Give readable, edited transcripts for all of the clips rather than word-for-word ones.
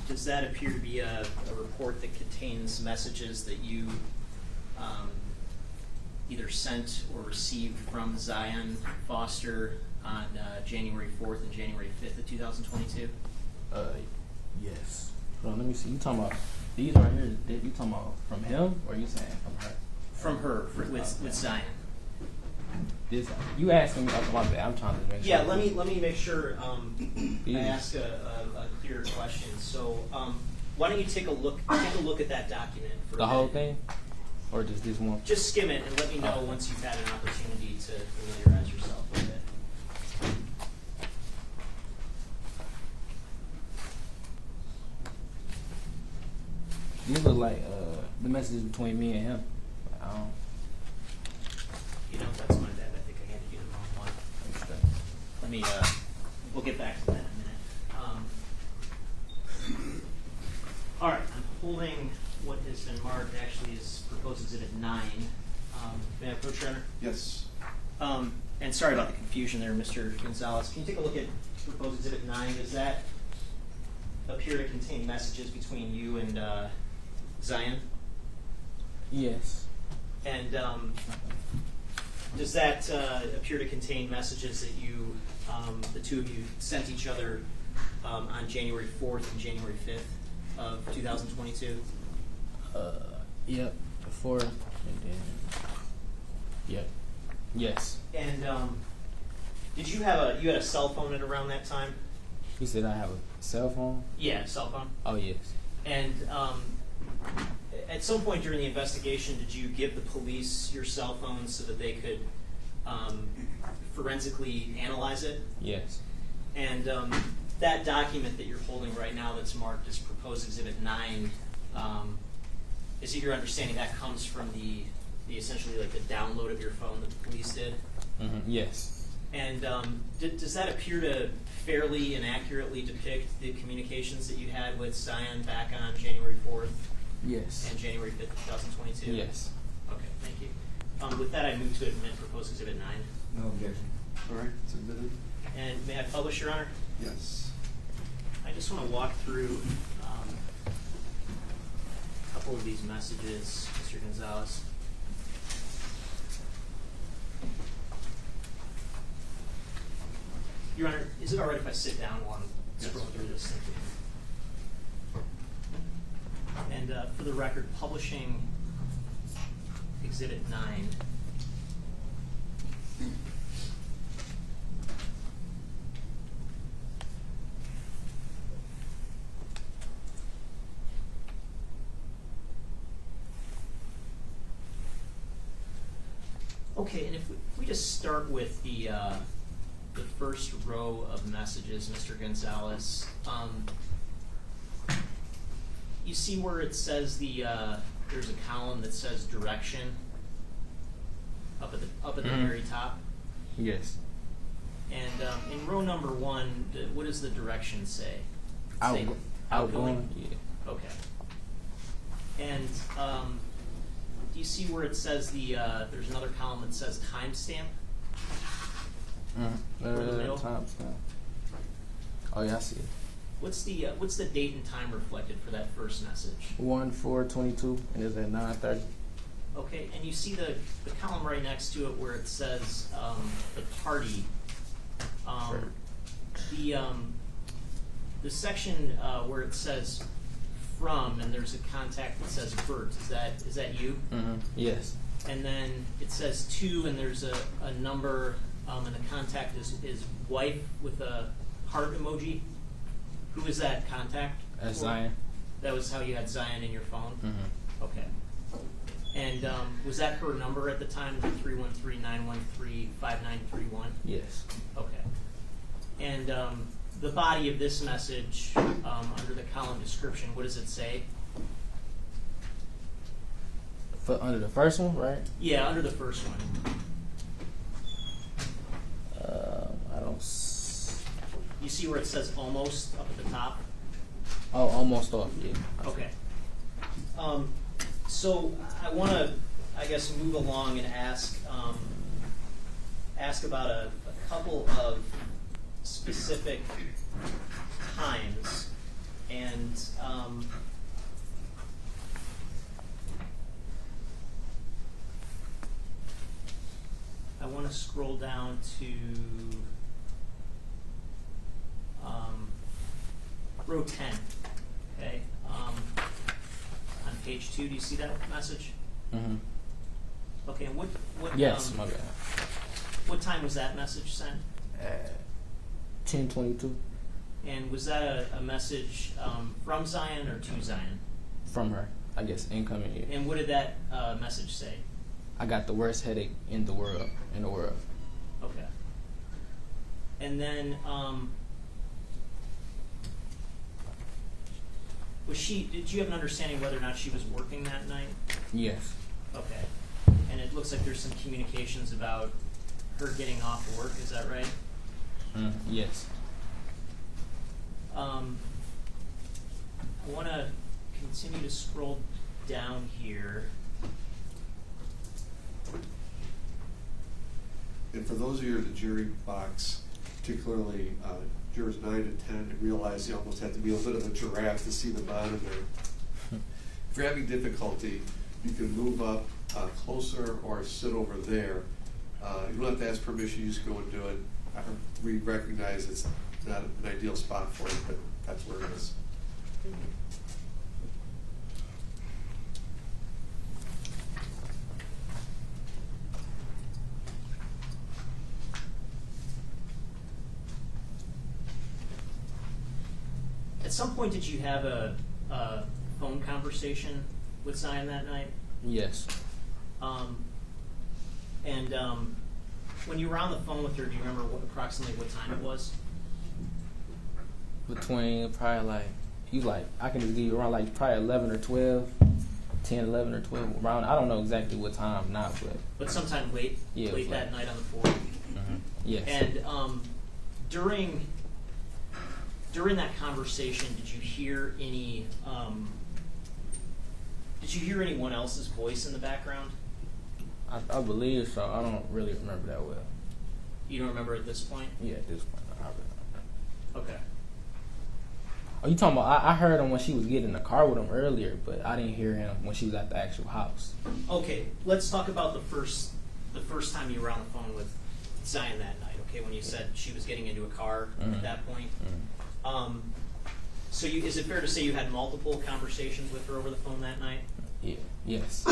does that appear to be a report that contains messages that you either sent or received from Zion Foster on January 4th and January 5th of 2022? Yes. Hold on, let me see. You talking about these right here? You talking about from him, or you saying from her? From her, with Zion. This, you asking me about that? I'm trying to make sure. Yeah, let me make sure I ask a clear question. So, why don't you take a look at that document for the whole thing, or just this one? Just skim it and let me know once you've had an opportunity to familiarize yourself with it. These look like the messages between me and him. You know, that's my bad. I think I handed you the wrong one. Let me, we'll get back to that in a minute. All right, I'm holding what has been marked actually as proposed exhibit 9. May I approach, Your Honor? Yes. And sorry about the confusion there, Mr. Gonzalez. Can you take a look at proposed exhibit 9? Does that appear to contain messages between you and Zion? Yes. And does that appear to contain messages that you, the two of you, sent each other on January 4th and January 5th of 2022? Yep. Before and then. Yep. Yes. And did you have you had a cell phone at around that time? He said I have a cell phone. Yeah, cell phone. Oh yes. And at some point during the investigation, did you give the police your cell phone so that they could forensically analyze it? Yes. And that document that you're holding right now that's marked as proposed exhibit 9, is it your understanding that comes from the essentially like the download of your phone that the police did? Mm-hmm. Yes. And does that appear to fairly and accurately depict the communications that you had with Zion back on January 4th? Yes. And January 5th, 2022? Yes. Okay, thank you. With that, I move to admit proposed exhibit 9. No objection. All right, it's admitted. And may I publish, Your Honor? Yes. I just want to walk through a couple of these messages, Mr. Gonzalez. Your Honor, is it all right if I sit down while I'm scrolling through this? Thank you. And for the record, publishing exhibit 9. Okay, and if we just start with the first row of messages, Mr. Gonzalez, you see where it says there's a column that says direction up at the very top. Yes. And in row number 1, what does the direction say? Outgoing. Yeah. Okay. And do you see where it says there's another column that says timestamp? Timestamp. Oh yeah, I see it. What's the date and time reflected for that first message? 1/4/22, and it's at 9:30. Okay, and you see the column right next to it where it says the party. Sure. The section where it says from, and there's a contact that says Bert. Is that you? Mm-hmm. Yes. And then it says to, and there's a number, and the contact is wife with a heart emoji. Who is that contact? That's Zion. That was how you had Zion in your phone? Mm-hmm. Okay. And was that her number at the time, 313-913-5931? Yes. Okay. And the body of this message, under the column description, what does it say? Under the first one, right? Yeah, under the first one. I don't. You see where it says almost up at the top? Oh, almost off. Yeah. Okay. So I want to, I guess, move along and ask about a couple of specific times to scroll down to row 10. Okay. On page 2, do you see that message? Mm-hmm. Okay. And what? Yes, my bad. What time was that message sent? 10:22 And was that a message from Zion or to Zion? from her. I guess incoming. Yeah. And what did that message say? I got the worst headache in the world. Okay. And then, did you have an understanding whether or not she was working that night? Yes. Okay. And it looks like there's some communications about her getting off work, is that right? Yes. I want to continue to scroll down here. And for those of you in the jury box, particularly jurors 9 and 10, realize you almost have to be a little bit of a giraffe to see the bottom there. If you're having difficulty, you can move up closer or sit over there. You don't have to ask permission, you just go and do it. We recognize it's not an ideal spot for you, but that's where it is. At some point, did you have a phone conversation with Zion that night? Yes. When you were on the phone with her, do you remember approximately what time it was? Between probably I can just give you around like probably 11 or 12, 10, 11 or 12 around. I don't know exactly what time now, But sometime late that night on the 4th. Mm-hmm. Yes. And during that conversation, did you hear anyone else's voice in the background? I believe so. I don't really remember that well. You don't remember at this point? Yeah, at this point, I really don't. Okay. Are you talking about? I heard him when she was getting in the car with him earlier, but I didn't hear him when she was at the actual house. Okay, let's talk about the first time you were on the phone with Zion that night. Okay, when you said she was getting into a car at that point. Mm-hmm. So is it fair to say you had multiple conversations with her over the phone that night? Yeah. Yes.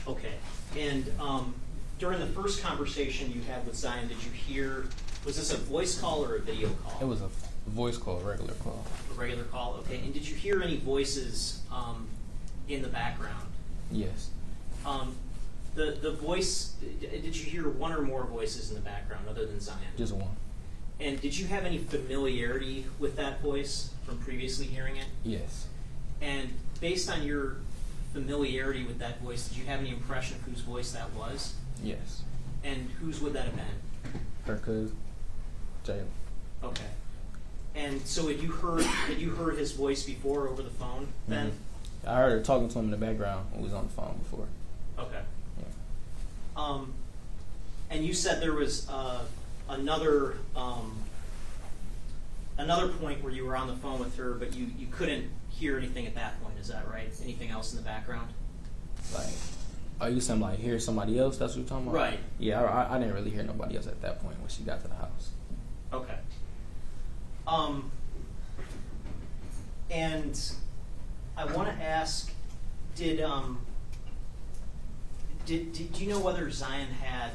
Okay. And during the first conversation you had with Zion, did you hear? Was this a voice call or a video call? It was a voice call, regular call. A regular call. Okay. And did you hear any voices in the background? Yes. The voice. Did you hear one or more voices in the background other than Zion? Just one. And did you have any familiarity with that voice from previously hearing it? Yes. And based on your familiarity with that voice, did you have any impression of whose voice that was? Yes. And whose would that have been? Her cousin, Jalen. Okay. And so had you heard his voice before over the phone then? Mm-hmm. I heard her talking to him in the background when we was on the phone before. Okay. Yeah. And you said there was another point where you were on the phone with her, but you couldn't hear anything at that point. Is that right? Anything else in the background? Like, are you saying like hear somebody else? That's what you're talking about? Right. Yeah, I didn't really hear nobody else at that point when she got to the house. Okay. And I want to ask, did you know whether Zion had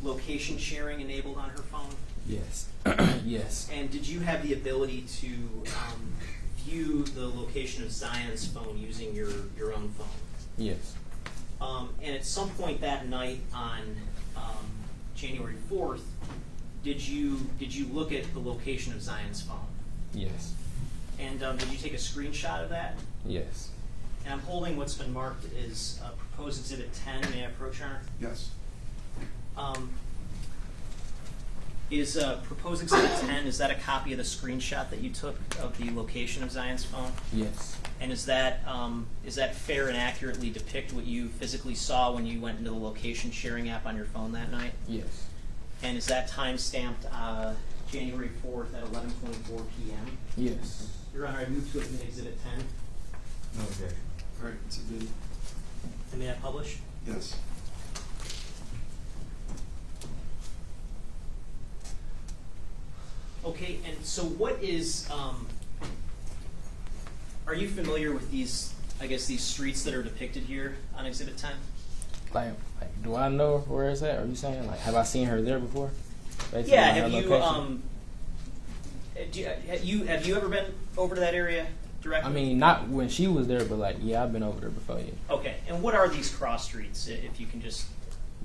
location sharing enabled on her phone? Yes. Yes. And did you have the ability to view the location of Zion's phone using your own phone? Yes. And at some point that night on January 4th, did you look at the location of Zion's phone? Yes. And did you take a screenshot of that? Yes. And I'm holding what's been marked as proposed exhibit 10. May I approach, Your Honor? Yes. Is proposed exhibit 10, is that a copy of the screenshot that you took of the location of Zion's phone? Yes. And is that fair and accurately depict what you physically saw when you went into the location sharing app on your phone that night? Yes. And is that time stamped January 4th at 11:24 p.m.? Yes. Your Honor, I move to admit exhibit 10. No objection. All right, it's admitted. And may I publish? Yes. Okay, and so what is, are you familiar with these, I guess, these streets that are depicted here on Exhibit 10? Like, do I know where it's at? Are you saying, like, have I seen her there before? Basically, Yeah, like, her have you, location? have you ever been over to that area directly? I mean, not when she was there, but like, yeah, I've been over there before. Yeah. Okay, and what are these cross streets, if you can just...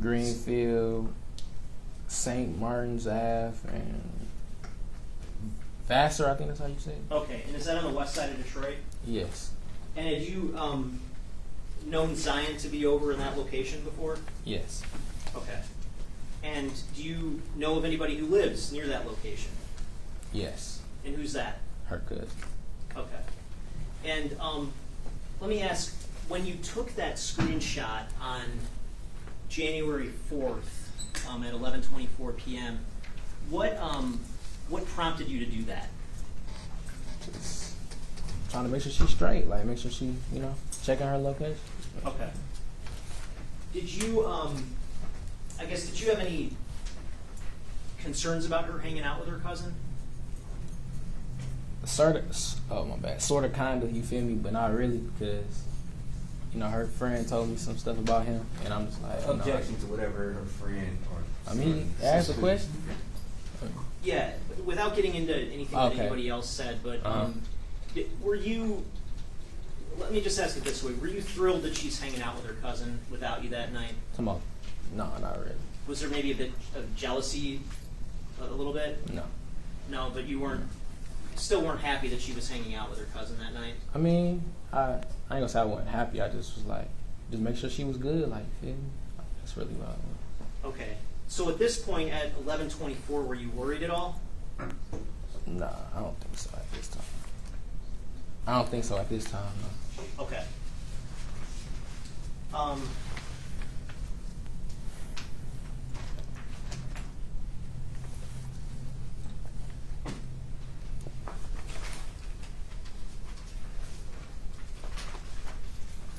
Greenfield, St. Martin's Ave, and Vassar, I think that's how you say it. Okay, and is that on the west side of Detroit? Yes. And have you known Zion to be over in that location before? Yes. Okay. And do you know of anybody who lives near that location? Yes. And who's that? Her cousin. Okay. And let me ask, when you took that screenshot on January 4th at 11:24 p.m., what prompted you to do that? Just trying to make sure she's straight, like make sure she, you know, checking her location. Okay. Did you, I guess, did you have any concerns about her hanging out with her cousin? Sort of, oh my bad, sort of, kind of, you feel me, but not really, because, you know, her friend told me some stuff about him, and I'm just like, objection to whatever her friend or... I mean, ask the question. Yeah, without getting into anything that anybody else said, but were you, let me just ask it this way, were you thrilled that she's hanging out with her cousin without you that night? Come on. No, not really. Was there maybe a bit of jealousy, a little bit? No. No, but you still weren't happy that she was hanging out with her cousin that night? I mean, I ain't gonna say I wasn't happy, I just was like, just make sure she was good, like, feel me? That's really what I was. Okay. So at this point, at 11:24, were you worried at all? Nah, I don't think so at this time. I don't think so at this time, no. Okay. All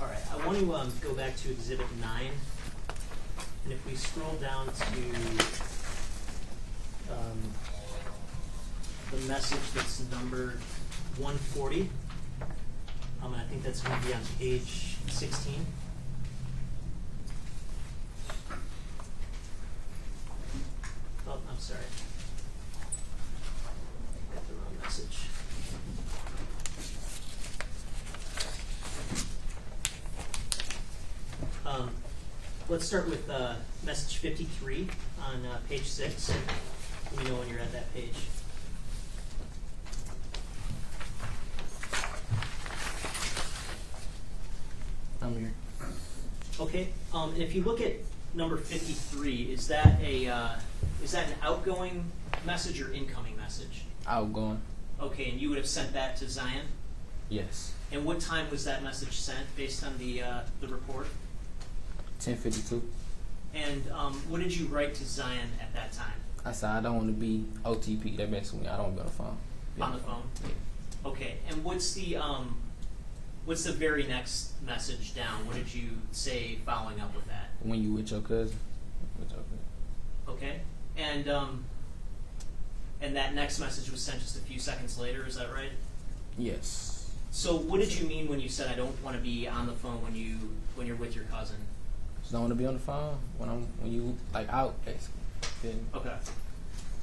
right, I want to go back to Exhibit 9. And if we scroll down to the message that's numbered 140, and I think that's going to be on page 16. Oh, I'm sorry. I got the wrong message. Let's start with message 53 on page 6. Let me know when you're at that page. I'm here. Okay. And if you look at number 53, is that an outgoing message or incoming message? Outgoing. Okay, and you would have sent that to Zion? Yes. And what time was that message sent based on the report? 10:52. And what did you write to Zion at that time? I said I don't want to be OTP. That basically I don't want to be on the phone. On the phone? Yeah. Okay. And what's the very next message down? What did you say following up with that? When you with your cousin. Okay. And that next message was sent just a few seconds later. Is that right? Yes. So what did you mean when you said I don't want to be on the phone when you're with your cousin? Just don't want to be on the phone when you like out basically. Yeah. Okay.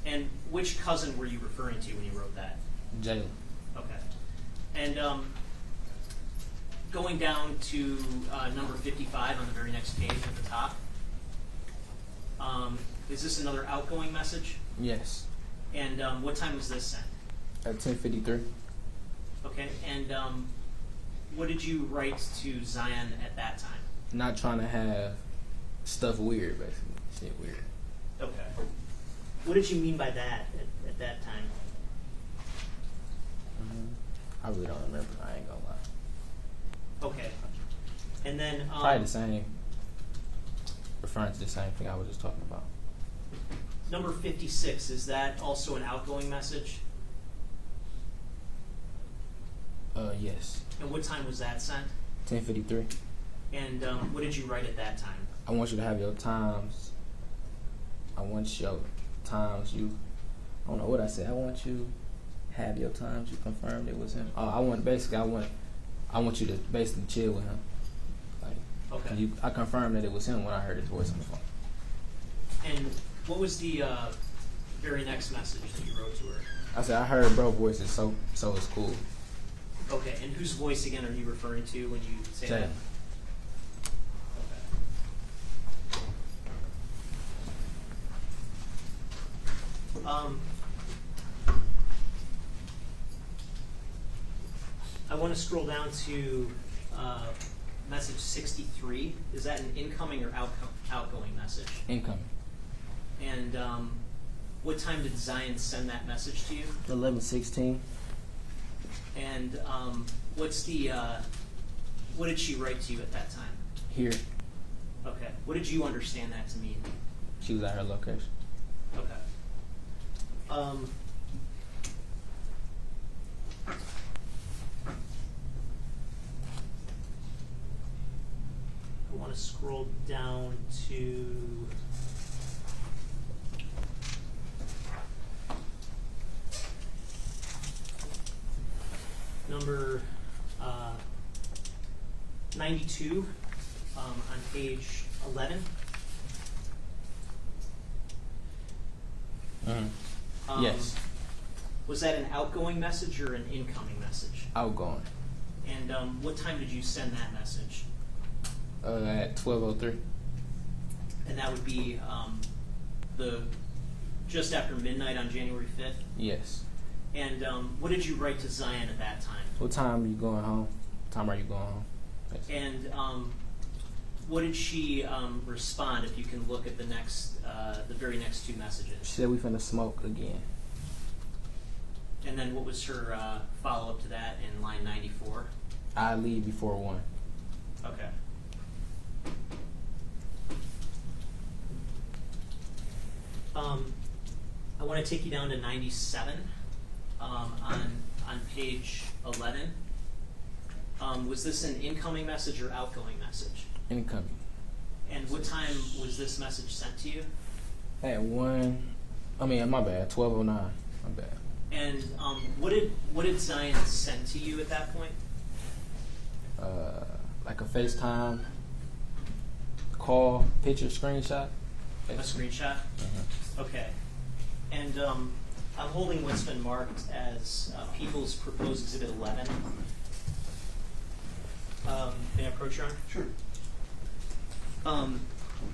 And which cousin were you referring to when you wrote that? Jalen. Okay. And going down to number 55 on the very next page at the top, is this another outgoing message? Yes. And what time was this sent? At 10:53. Okay. And what did you write to Zion at that time? Not trying to have stuff weird, basically. Shit weird. Okay. What did you mean by that at that time? I really don't remember. I ain't gonna lie. Okay. And then Probably the same. Referring to the same thing I was just talking about. number 56, is that also an outgoing message? Yes. And what time was that sent? 10:53. And what did you write at that time? I want you to have your times. I want your times you I don't know what I said. I want you have your times. You confirmed it was him. I want you to basically chill with him. Like, Okay. I confirmed that it was him when I heard his voice on the phone. And what was the very next message that you wrote to her? I said I heard bro voices, so it's cool. Okay, and whose voice again are you referring to when you say Jay. that? Okay. I want to scroll down to message 63. Is that an incoming or outgoing message? Incoming. And what time did Zion send that message to you? 11:16. And what's the what did she write to you at that time? Here. Okay. What did you understand that to mean? She was at her location. Okay. I want to scroll down to number 92 on page 11. Yes. Was that an outgoing message or an incoming message? Outgoing. And what time did you send that message? At 12:03. And that would be the just after midnight on January 5th. Yes. And what did you write to Zion at that time? What time are you going home? What time are you going home? And what did she respond? If you can look at the very next two messages. She said we finna smoke again. And then what was her follow-up to that in line 94? I leave before 1. Okay. I want to take you down to 97 on page 11. Was this an incoming message or outgoing message? Incoming. And what time was this message sent to you? At 1. My bad. 12:09. My bad. And what did Zion send to you at that point? Like a FaceTime call, picture, screenshot. A screenshot? Okay. And I'm holding what's been marked as People's Proposed Exhibit 11. May I approach, Your Honor? Sure.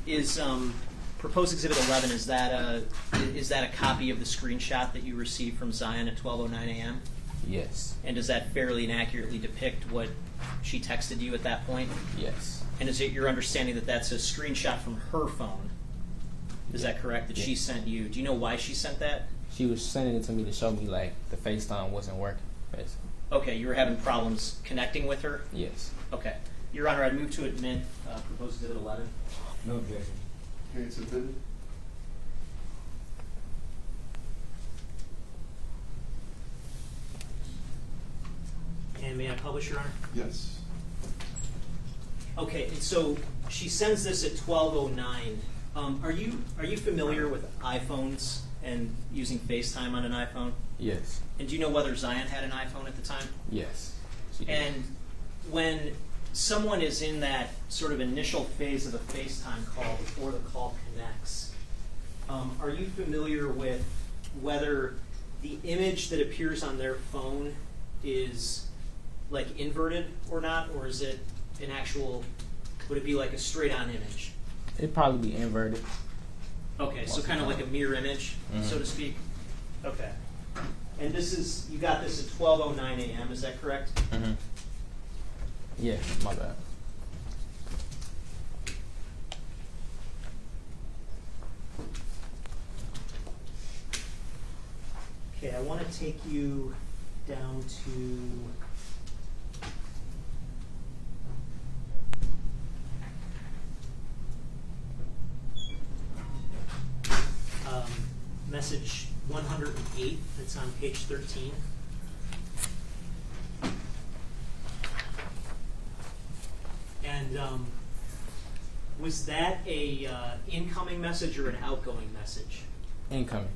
Is Proposed Exhibit 11, is that a copy of the screenshot that you received from Zion at 12:09 a.m.? Yes. And does that fairly and accurately depict what she texted you at that point? Yes. And is it your understanding that that's a screenshot from her phone? Is that correct, that she sent you? Do you know why she sent that? She was sending it to me to show me like the FaceTime wasn't working, basically. Okay, you were having problems connecting with her? Yes. Okay. Your Honor, I'd move to admit Proposed Exhibit 11. No objection. Okay, it's admitted. And may I publish, Your Honor? Yes. Okay, and so she sends this at 12:09. Are you familiar with iPhones and using FaceTime on an iPhone? Yes. And do you know whether Zion had an iPhone at the time? Yes. She did. And when someone is in that sort of initial phase of a FaceTime call before the call connects, are you familiar with whether the image that appears on their phone is like inverted or not, or is it an actual, would it be like a straight on image? It'd probably be inverted. Okay, so kind of like a mirror image, so to speak? Okay. And you got this at 12:09 a.m., is that correct? Mm-hmm. Yeah, my bad. Okay, I want to take you down to message 108 that's on page 13. And was that a incoming message or an outgoing message? Incoming.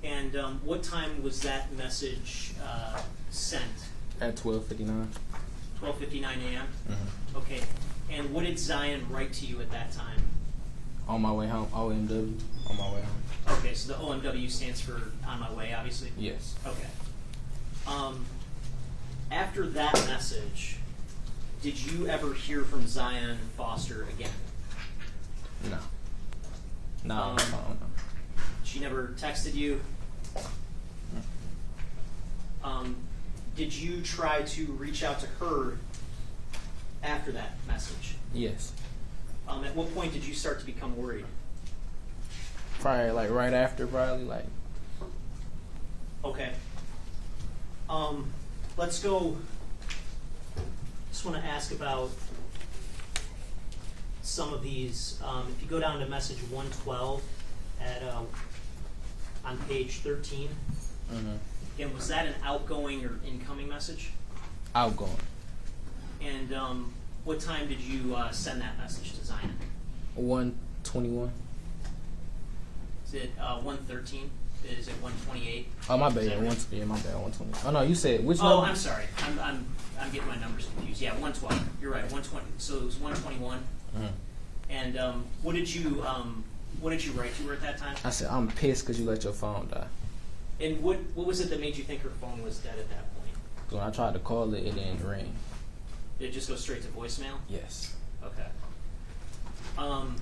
And what time was that message sent? At 12:59. 12:59 a.m.? Mm-hmm. Okay. And what did Zion write to you at that time? On my way home. OMW. On my way home. Okay, so the OMW stands for on my way, obviously? Yes. Okay. After that message, did you ever hear from Zion Foster again? No. No. On the phone, no. She never texted you? Did you try to reach out to her after that message? Yes. At what point did you start to become worried? Probably like right after, probably like. Okay. Let's go. Just want to ask about some of these. If you go down to message 112 at on page 13. Mm-hmm. Again, was that an outgoing or incoming message? Outgoing. And what time did you send that message to Zion? 1:21. Is it 1:13? Is it 1:28? Oh, my bad. Is that right? Yeah, my bad. 120. Oh no, you said which Oh, number? I'm sorry. I'm getting my numbers confused. Yeah, 112. You're right. 120. So it was 121. Mm-hmm. And what did you write to her at that time? I said I'm pissed because you let your phone die. And what was it that made you think her phone was dead at that point? When I tried to call it, it didn't ring. Did it just go straight to voicemail? Yes. Okay. And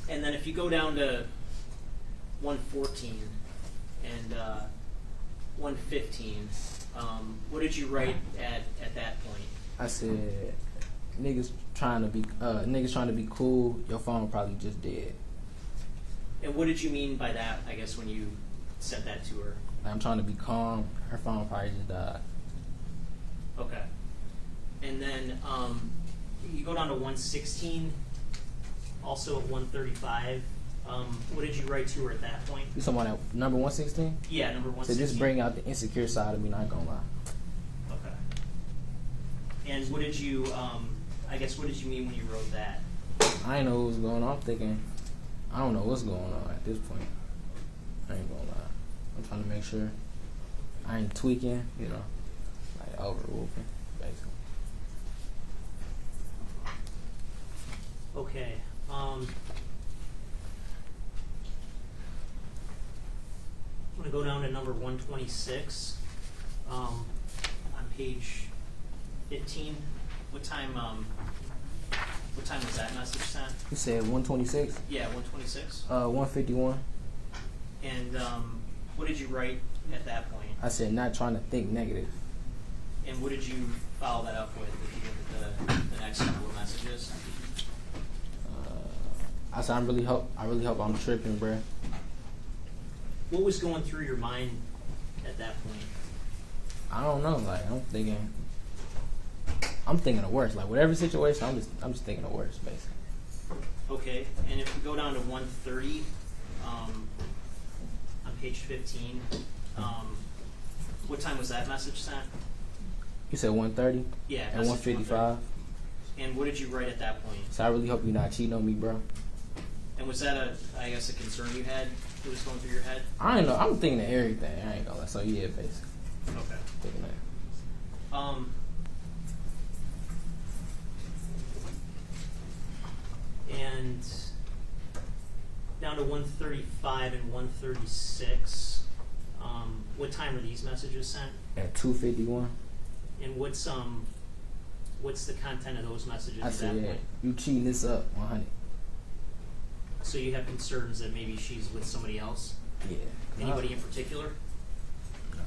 then if you go down to 114 and 115, what did you write at that point? I said niggas trying to be cool. Your phone probably just dead. And what did you mean by that, I guess, when you said that to her? I'm trying to be calm. Her phone probably just died. Okay. And then you go down to 116, also at 135. What did you write to her at that point? You talking about that number 116? Yeah, number So 116. just bring out the insecure side of me, not gonna lie. Okay. And what did you, I guess, what did you mean when you wrote that? I ain't know what was going on. I'm thinking, I don't know what's going on at this point. I ain't gonna lie. I'm trying to make sure I ain't tweaking, like overwhooping, basically. Okay. I'm going to go down to number 126 on page 15. What time was that message sent? You said 126? Yeah, 126. 151. And what did you write at that point? I said not trying to think negative. And what did you follow that up with if you look at the next couple of messages? I said I really hope I'm tripping, bruh. What was going through your mind at that point? I don't know. Like I'm thinking the worst. Like whatever situation, I'm just thinking the worst, basically. Okay, and if we go down to 130 on page 15, what time was that message sent? You said 130 Yeah, and message 155. And what did you write at that point? So I really hope you're not cheating on me, bro. And was that a concern you had that was going through your head? I don't know. I'm thinking of everything. I ain't gonna lie. So yeah, basically. Okay. Thinking that. And down to 135 and 136. What time were these messages sent? At 2:51. And what's the content of those messages I at said, that yeah, point? you cheating this up 100. So you have concerns that maybe she's with somebody else? Yeah. Anybody in particular? No.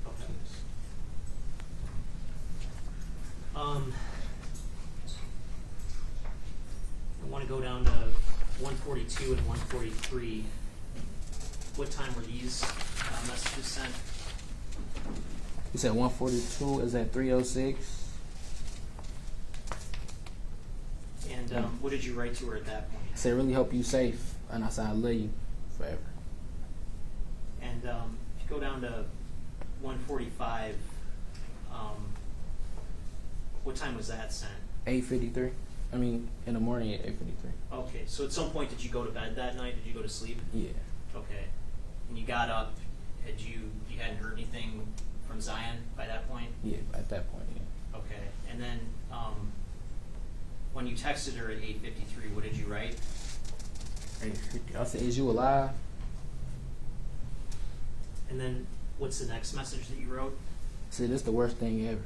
Okay. I want to go down to 142 and 143. What time were these messages sent? You said 142 is at 3:06. And what did you write to her at that point? I said, really hope you safe. And I said, I love you forever. And if you go down to 145, what time was that sent? 8:53. I mean, in the morning at 8:53. Okay, so at some point did you go to bed that night? Did you go to sleep? Yeah. Okay. when you got up, you hadn't heard anything from Zion by that point? Yeah, at that point, yeah. Okay. And then when you texted her at 8:53, what did you write? I said, "Is you alive?" And then what's the next message that you wrote? I said, "This the worst thing ever."